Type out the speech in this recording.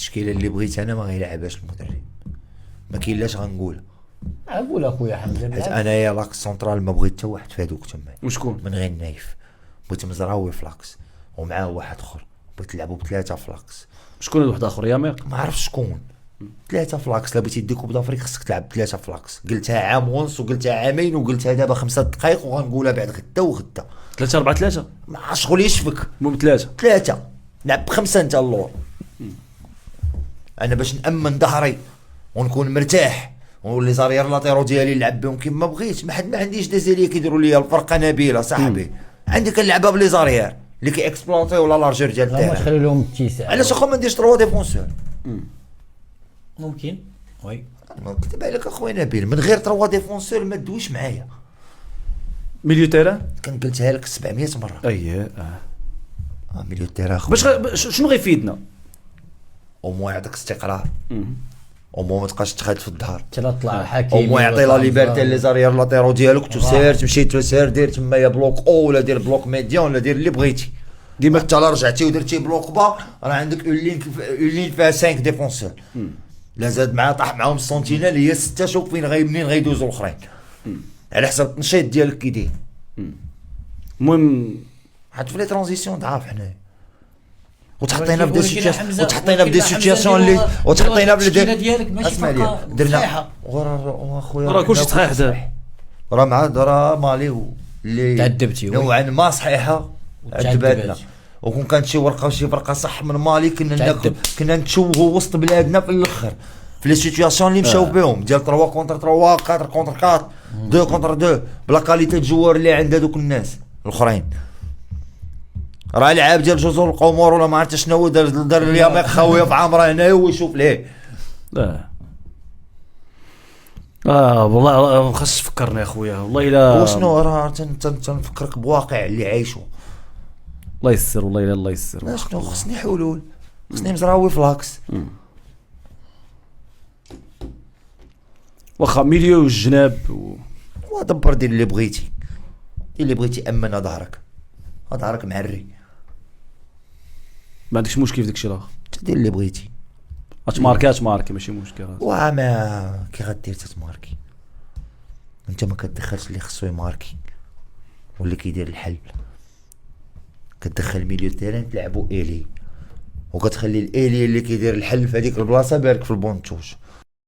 التشكيله اللي بغيت انا ما غيلعبهاش المدرب، ما كاين لاش غنقولها. اقول اخويا حمزه حيت انايا لاكس سونترال ما بغيت حتى واحد في هذوك تما. وشكون من غير نايف بغيت مزراوي فلاكس ومعاه واحد اخر، بغيت نلعبوا بثلاثه فلاكس. شكون واحد اخر يامير ما عرفتش شكون. ثلاثه فلاكس. لا بغيتي ديك كوب دافريك خصك تلعب ثلاثه فلاكس. قلتها عام ونص وقلتها عامين وقلتها دابا 5 دقائق وغنقولها بعد غدا وغدا. 3-4-3 ما شغل يشفك. المهم 3 لعب ب5 انت اللور. انا باش نامن ظهري ونكون مرتاح ولي زارير لاطيرو ديالي نلعب بهم كيما بغيت. ما عنديش ديزيليه كيديروا لي الفرقه نبيله صاحبي. عندي كنلعبها بلي زارير اللي كيكسبلوطي ولا لارجور ديال واش التيران. خلي لهم اتساع. علاش اخو ما نديرش 3 ديفونسور؟ ممكن وي كتب عليك اخويا نبيل من غير 3 ديفونسور ما تدويش معايا. ميليو تيران كان قلتها لك 700 مره. اييه مليون تيران اخويا باش شنو غيفيدنا؟ او مو يعطيك استقرار او مو ما تبقاش تخاد في الظهر طلع او حكيمي مو يعطي لا ليبرتي لي زارير لاطيرو ديالك تسير تمشي تسير دير تما يا بلوك او ولا دير بلوك ميديان ولا دير اللي بغيتي. ديما حتى لا رجعتي ودرتي بلوك با راه عندك اون لين فيها 5 ديفونسور. لا زاد معاه طاح معاهم السونتينال هي 6. شوف فين منين غيدوزوا الاخرين على حسب التنشيط ديالك كي داير. المهم حتى في لي ترانزيسيون ضعاف حنايا وتحطينا في دي سيتياسيون وتحطينا في دي سيتياسيون اللي وتحطينا في ديالك ماشي اسمع لي فرقه درنا صحيحه. اخويا راه كلشي صحيح دابا. راه مع راه مالي اللي تعذبتي نوعا ما صحيحه عذباتنا. وكون كانت شي ورقه وشي فرقه صح من مالي كنا نتشوهوا وسط بلادنا في الاخر في لي سيتياسيون اللي مشاو بهم ديال 3 كونتر 3 4 كونتر 4 2 كونتر 2 بلا كاليتي الجوار اللي عند هذوك الناس الاخرين. راه لعاب ديال جزر القمر ولا ما عرفت شنو دار الياميق خاويه في عامره هنا ويشوف ليه. والله خاص تفكرنا اخويا والله الا وشنو راه تنفكرك بواقع اللي عايشو. الله يسر والله الا الله يسر. شنو خصني حلول خصني مزراوي فلاكس واخا ميليو الجناب ودبر دير اللي بغيتي. دير اللي بغيتي امن ظهرك معري ما عندكش مشكل في داكشي الاخر. دير اللي بغيتي ماركي ماشي مشكل. ما كي غدير تتماركي انت ما كتدخلش اللي خصو يماركي واللي كيدير الحل. كتدخل ميليو تيران تلعبو الي وكتخلي الالي اللي كيدير الحل في هذيك البلاصه بارك في البونتوش